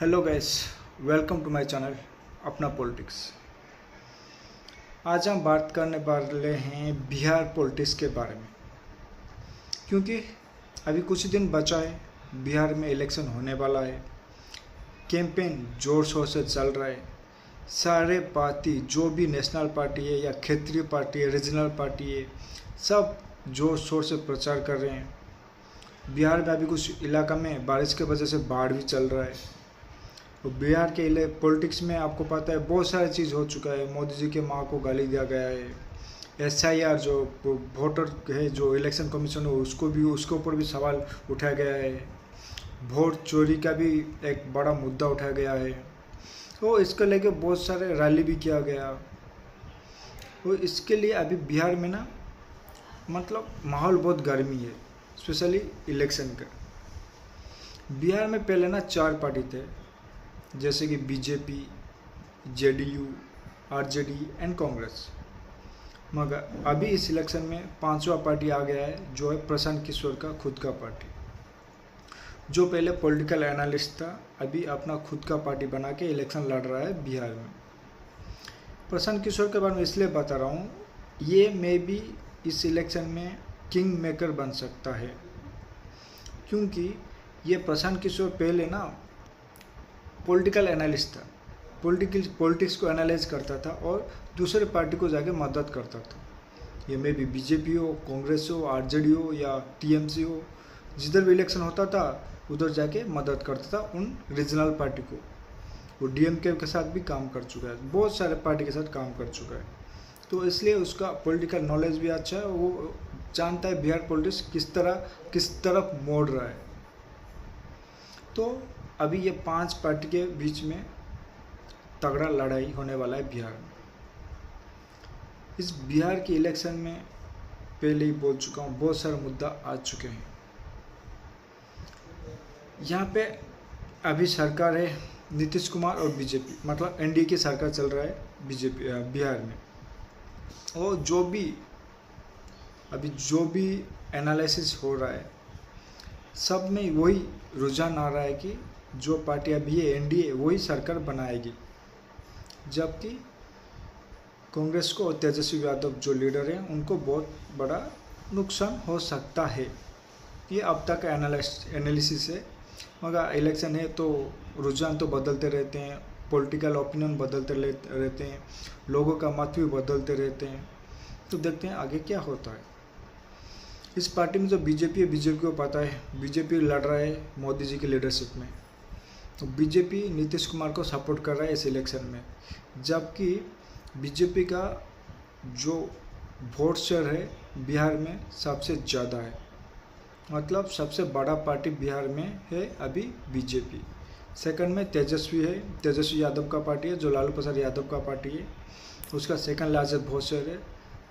Hello guys, welcome to my channel अपना politics. आज हम बात करने वाले हैं बिहार पॉलिटिक्स के बारे में, क्योंकि अभी कुछ दिन बचा है, बिहार में इलेक्शन होने वाला है। कैंपेन ज़ोर शोर से चल रहा है। सारे पार्टी, जो भी नेशनल पार्टी है या क्षेत्रीय पार्टी है, रीजनल पार्टी है, सब जोर शोर से प्रचार कर रहे हैं। बिहार में अभी कुछ इलाका में बारिश की वजह से बाढ़ भी चल रहा है। तो बिहार के पॉलिटिक्स में आपको पता है बहुत सारी चीज़ हो चुका है। मोदी जी के माँ को गाली दिया गया है। SIR जो वोटर है, जो इलेक्शन कमीशन है, उसके ऊपर भी सवाल उठाया गया है। वोट चोरी का भी एक बड़ा मुद्दा उठाया गया है। तो इसको लेके बहुत सारे रैली भी किया गया। तो इसके लिए अभी बिहार में ना मतलब माहौल बहुत गर्मी है, स्पेशली इलेक्शन का। बिहार में पहले ना 4 पार्टी थे, जैसे कि BJP, JDU, RJD and Congress. मगर अभी इस इलेक्शन में 5वां पार्टी आ गया है, जो है प्रशांत किशोर का खुद का पार्टी। जो पहले पॉलिटिकल एनालिस्ट था, अभी अपना खुद का पार्टी बना के इलेक्शन लड़ रहा है बिहार में। प्रशांत किशोर के बारे में इसलिए बता रहा हूँ, ये मे भी इस इलेक्शन में किंग मेकर बन सकता है, क्योंकि ये प्रशांत किशोर पहले ना पॉलिटिकल एनालिस्ट था। पॉलिटिक्स को एनालाइज करता था और दूसरे पार्टी को जाके मदद करता था। ये मे भी BJP हो, कांग्रेस हो, RJD हो या TMC हो, जिधर भी इलेक्शन होता था उधर जाके मदद करता था उन रीजनल पार्टी को। वो DMK के साथ भी काम कर चुका है, बहुत सारे पार्टी के साथ काम कर चुका है। तो इसलिए उसका पॉलिटिकल नॉलेज भी अच्छा है। वो जानता है बिहार पॉलिटिक्स किस तरफ मोड़ रहा है। तो अभी ये 5 पार्टी के बीच में तगड़ा लड़ाई होने वाला है बिहार में। इस बिहार के इलेक्शन में पहले ही बोल चुका हूँ, बहुत सारे मुद्दा आ चुके हैं। यहाँ पे अभी सरकार है नीतीश कुमार और BJP, मतलब NDA की सरकार चल रहा है बिहार में। और जो भी एनालिसिस हो रहा है, सब में वही रुझान आ रहा है कि जो पार्टी अभी है NDA, वही सरकार बनाएगी। जबकि कांग्रेस को और तेजस्वी यादव जो लीडर हैं, उनको बहुत बड़ा नुकसान हो सकता है। ये अब तक एनालिसिस है। मगर इलेक्शन है तो रुझान तो बदलते रहते हैं, पॉलिटिकल ओपिनियन बदलते रहते हैं, लोगों का मत भी बदलते रहते हैं। तो देखते हैं आगे क्या होता है। इस पार्टी में जो BJP है, BJP को पता है BJP लड़ रहा है मोदी जी की लीडरशिप में। तो BJP नीतीश कुमार को सपोर्ट कर रहा है इस इलेक्शन में। जबकि BJP का जो वोट शेयर है बिहार में सबसे ज़्यादा है, मतलब सबसे बड़ा पार्टी बिहार में है अभी BJP। सेकंड में तेजस्वी यादव का पार्टी है, जो लालू प्रसाद यादव का पार्टी है, उसका सेकंड लार्जेस्ट वोट शेयर है।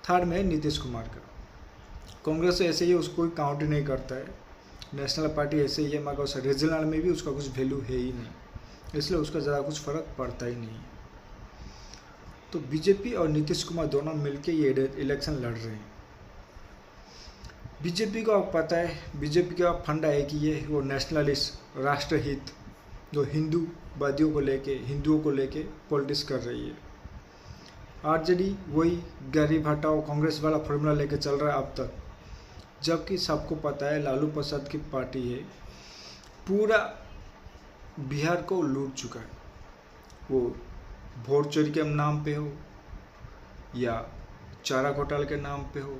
थर्ड में है नीतीश कुमार का। कांग्रेस ऐसे ही उसको काउंट ही नहीं करता है, नेशनल पार्टी ऐसे ही है, मगर उस रीजनल में भी उसका कुछ वैल्यू है ही नहीं, इसलिए उसका ज़्यादा कुछ फ़र्क पड़ता ही नहीं है। तो BJP और नीतीश कुमार दोनों मिलके ये इलेक्शन लड़ रहे हैं। BJP को अब पता है, BJP का फंडा है कि ये वो नेशनलिस्ट, राष्ट्रहित, जो हिंदुओं को लेके पॉलिटिक्स कर रही है। RJD वही गरीब हटाओ कांग्रेस वाला फॉर्मूला लेके चल रहा है अब तक। जबकि सबको पता है लालू प्रसाद की पार्टी है, पूरा बिहार को लूट चुका है। वो वोट चोरी के नाम पे हो, या चारा घोटाले के नाम पे हो,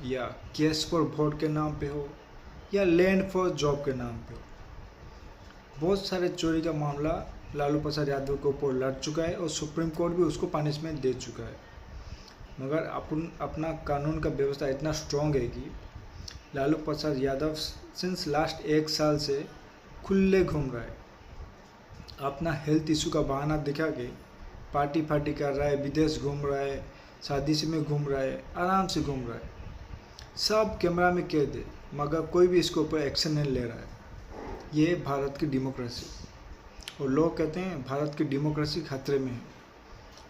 या केस फॉर वोट के नाम पे हो, या लैंड फॉर जॉब के नाम पे हो, बहुत सारे चोरी का मामला लालू प्रसाद यादव के ऊपर लड़ चुका है और सुप्रीम कोर्ट भी उसको पनिशमेंट दे चुका है। मगर अपना कानून का व्यवस्था इतना स्ट्रॉन्ग है कि लालू प्रसाद यादव सिंस लास्ट 1 साल से खुले घूम रहा है। अपना हेल्थ इशू का बहाना दिखा के पार्टी कर रहा है, विदेश घूम रहा है, शादी से में घूम रहा है, आराम से घूम रहा है, सब कैमरा में कैद है, मगर कोई भी इसके ऊपर एक्शन नहीं ले रहा है। ये भारत की डेमोक्रेसी, और लोग कहते हैं भारत की डेमोक्रेसी खतरे में है,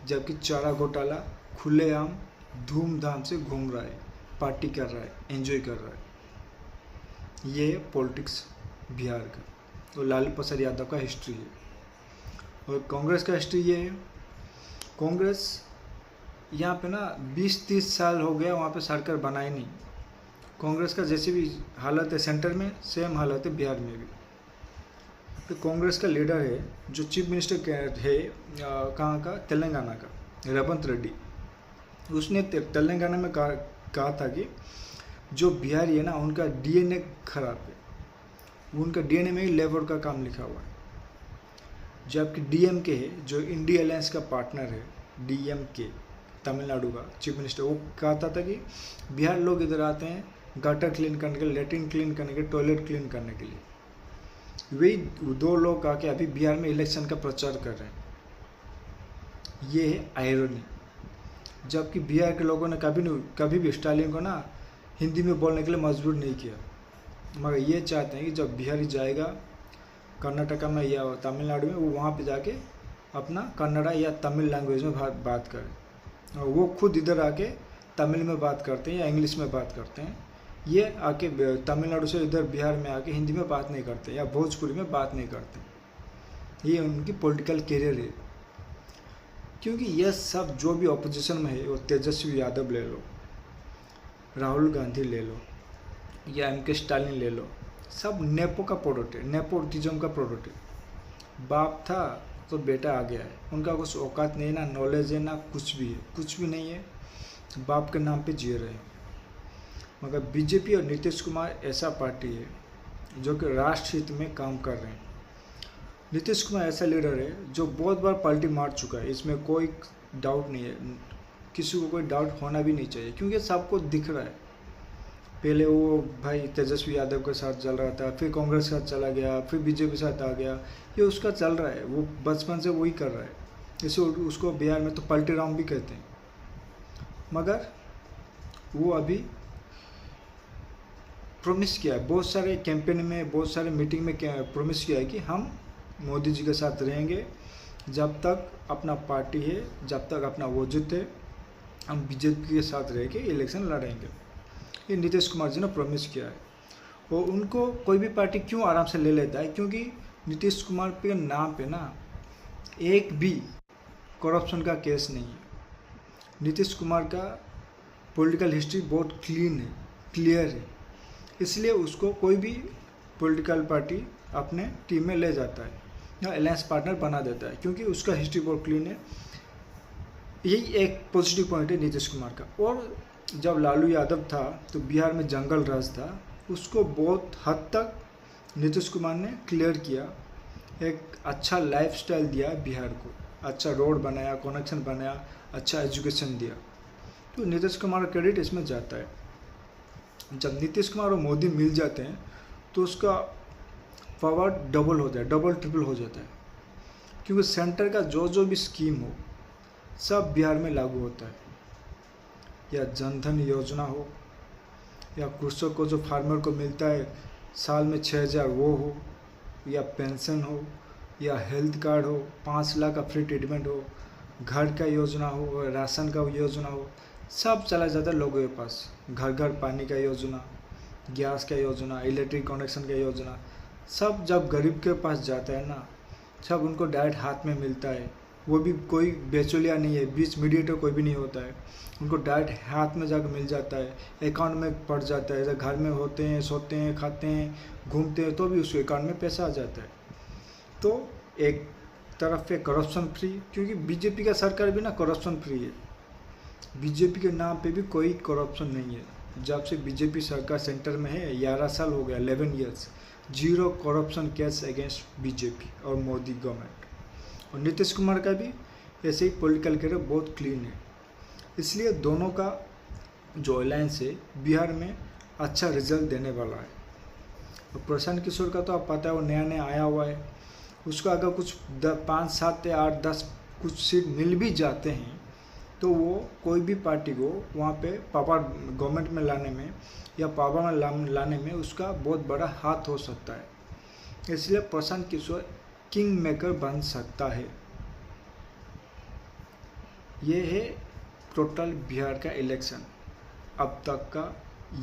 जबकि चारा घोटाला खुलेआम धूमधाम से घूम रहा है, पार्टी कर रहा है, एंजॉय कर रहा है। ये पॉलिटिक्स बिहार का। और लालू प्रसाद यादव का हिस्ट्री है। और कांग्रेस का हिस्ट्री ये है, कांग्रेस यहाँ पे ना 20-30 साल हो गया वहाँ पे सरकार बनाई नहीं। कांग्रेस का जैसे भी हालत है सेंटर में, सेम हालत है बिहार में भी। तो कांग्रेस का लीडर है जो चीफ मिनिस्टर है कहाँ का, तेलंगाना का, रेवंत रेड्डी। उसने तेलंगाना में कहा था कि जो बिहारी है ना उनका डीएनए खराब है, उनका डीएनए में ही लेबर का काम लिखा हुआ है। जबकि डीएमके है जो इंडिया अलायंस का पार्टनर है, डीएमके तमिलनाडु का चीफ मिनिस्टर, वो कहता था कि बिहार लोग इधर आते हैं गटर क्लीन करने के लिए, लेट्रिन क्लीन करने के लिए, टॉयलेट क्लीन करने के लिए। वही 2 लोग आके अभी बिहार में इलेक्शन का प्रचार कर रहे हैं। ये है आयरनी। जबकि बिहार के लोगों ने कभी भी स्टालिन को ना हिंदी में बोलने के लिए मजबूर नहीं किया, मगर ये चाहते हैं कि जब बिहारी जाएगा कर्नाटका में या तमिलनाडु में, वो वहाँ पे जाके अपना कन्नड़ा या तमिल लैंग्वेज में बात करें। और वो खुद इधर आके तमिल में बात करते हैं या इंग्लिश में बात करते हैं। ये आके तमिलनाडु से इधर बिहार में आके हिंदी में बात नहीं करते या भोजपुरी में बात नहीं करते। ये उनकी पॉलिटिकल कैरियर है। क्योंकि यह सब जो भी ऑपोजिशन में है, वो तेजस्वी यादव ले लो, राहुल गांधी ले लो या एमके स्टालिन ले लो, सब नेपो का प्रोडक्ट है, नेपोटिज्म का प्रोडक्ट है। बाप था तो बेटा आ गया है, उनका कुछ औकात नहीं, ना नॉलेज है, ना कुछ भी है, कुछ भी नहीं है, बाप के नाम पे जी रहे हैं। मगर बीजेपी और नीतीश कुमार ऐसा पार्टी है जो कि राष्ट्र हित में काम कर रहे हैं। नीतीश कुमार ऐसा लीडर है जो बहुत बार पलटी मार चुका है, इसमें कोई डाउट नहीं है, किसी को कोई डाउट होना भी नहीं चाहिए, क्योंकि सबको दिख रहा है। पहले वो भाई तेजस्वी यादव के साथ चल रहा था, फिर कांग्रेस के साथ चला गया, फिर बीजेपी के साथ आ गया, ये उसका चल रहा है, वो बचपन से वही कर रहा है। जैसे उसको बिहार में तो पलटी राम भी कहते हैं। मगर वो अभी प्रॉमिस किया है, बहुत सारे कैंपेन में, बहुत सारे मीटिंग में प्रॉमिस किया है कि हम मोदी जी के साथ रहेंगे, जब तक अपना पार्टी है, जब तक अपना वजूद है, हम बीजेपी के साथ रह के इलेक्शन लड़ेंगे। ये नीतीश कुमार जी ने प्रॉमिस किया है। और उनको कोई भी पार्टी क्यों आराम से ले लेता है, क्योंकि नीतीश कुमार के नाम पे ना एक भी करप्शन का केस नहीं है। नीतीश कुमार का पॉलिटिकल हिस्ट्री बहुत क्लीन है, क्लियर है, इसलिए उसको कोई भी पॉलिटिकल पार्टी अपने टीम में ले जाता है या अलायंस पार्टनर बना देता है, क्योंकि उसका हिस्ट्री बहुत क्लीन है। यही एक पॉजिटिव पॉइंट है नीतीश कुमार का। और जब लालू यादव था तो बिहार में जंगल राज था, उसको बहुत हद तक नीतीश कुमार ने क्लियर किया, एक अच्छा लाइफस्टाइल दिया बिहार को, अच्छा रोड बनाया, कनेक्शन बनाया, अच्छा एजुकेशन दिया। तो नीतीश कुमार का क्रेडिट इसमें जाता है। जब नीतीश कुमार और मोदी मिल जाते हैं तो उसका पावर डबल हो जाए, डबल ट्रिपल हो जाता है, क्योंकि सेंटर का जो भी स्कीम हो सब बिहार में लागू होता है। या जनधन योजना हो, या कृषक को जो फार्मर को मिलता है साल में 6,000 वो हो, या पेंशन हो, या हेल्थ कार्ड हो, 5 लाख का फ्री ट्रीटमेंट हो, घर का योजना हो, राशन का योजना हो, सब चला जाता है लोगों के पास। घर घर पानी का योजना, गैस का योजना, इलेक्ट्रिक कनेक्शन का योजना, सब जब गरीब के पास जाता है ना, सब उनको डायरेक्ट हाथ में मिलता है। वो भी कोई बेचौलिया नहीं है, बीच मीडिएटर कोई भी नहीं होता है, उनको डायरेक्ट हाथ में जाकर मिल जाता है, अकाउंट में पड़ जाता है। घर में होते हैं, सोते हैं, खाते हैं, घूमते हैं, तो भी उसके अकाउंट में पैसा आ जाता है। तो एक तरफ पे करप्शन फ्री, क्योंकि बीजेपी का सरकार भी ना करप्शन फ्री है, बीजेपी के नाम पे भी कोई करप्शन नहीं है। जब से बीजेपी सरकार सेंटर में है 11 साल हो गया, 11 years, 0 corruption case against BJP और मोदी गवर्नमेंट। और नीतीश कुमार का भी ऐसे ही पॉलिटिकल कैरियर बहुत क्लीन है, इसलिए दोनों का जो अलायंस है बिहार में अच्छा रिजल्ट देने वाला है। और प्रशांत किशोर का तो आप पता है, वो नया नया आया हुआ है, उसका अगर कुछ 5, 7 या 8, 10 कुछ सीट मिल भी जाते हैं तो वो कोई भी पार्टी को वहाँ पे पावर गवर्नमेंट में लाने में या पावर में लाने में उसका बहुत बड़ा हाथ हो सकता है। इसलिए प्रशांत किशोर किंग मेकर बन सकता है। ये है टोटल बिहार का इलेक्शन, अब तक का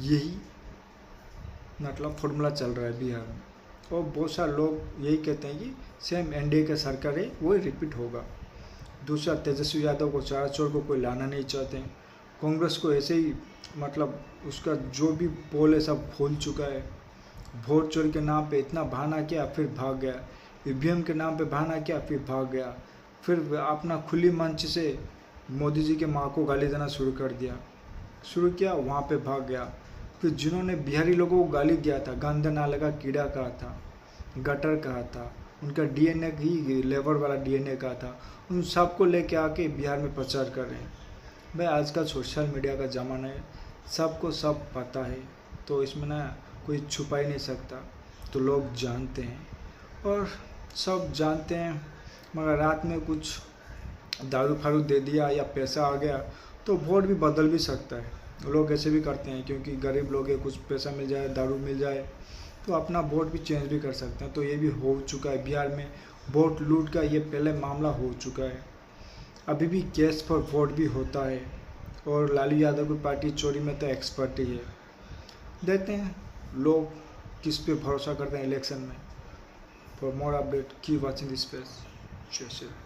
यही मतलब फॉर्मूला चल रहा है बिहार में। और बहुत सारे लोग यही कहते हैं कि सेम एनडीए का सरकार है वो रिपीट होगा। दूसरा, तेजस्वी यादव को चारा चोर को कोई लाना नहीं चाहते हैं। कांग्रेस को ऐसे ही मतलब उसका जो भी पोल है सब खोल चुका है। वोट चोरी के नाम पे इतना बहाना किया फिर भाग गया, ईवीएम के नाम पे बहाना किया फिर भाग गया, फिर अपना खुली मंच से मोदी जी के माँ को गाली देना शुरू किया वहाँ पे भाग गया। फिर जिन्होंने बिहारी लोगों को गाली दिया था, गंदा नाले का कीड़ा कहा था, गटर कहा था, उनका डीएनए ही लेबर वाला डीएनए कहा था, उन सबको लेके आके बिहार में प्रचार कर रहे हैं। भाई आजकल सोशल मीडिया का ज़माना है, सबको सब पता है, तो इसमें ना कोई छुपा ही नहीं सकता। तो लोग जानते हैं और सब जानते हैं, मगर रात में कुछ दारू फारू दे दिया या पैसा आ गया तो वोट भी बदल भी सकता है। लोग ऐसे भी करते हैं क्योंकि गरीब लोग है, कुछ पैसा मिल जाए, दारू मिल जाए तो अपना वोट भी चेंज भी कर सकते हैं। तो ये भी हो चुका है बिहार में, वोट लूट का ये पहले मामला हो चुका है। अभी भी केस पर वोट भी होता है और लालू यादव की पार्टी चोरी में तो एक्सपर्ट ही है। देखते हैं लोग किस पे भरोसा करते हैं इलेक्शन में। For more update keep watching this space. जय श्री राम।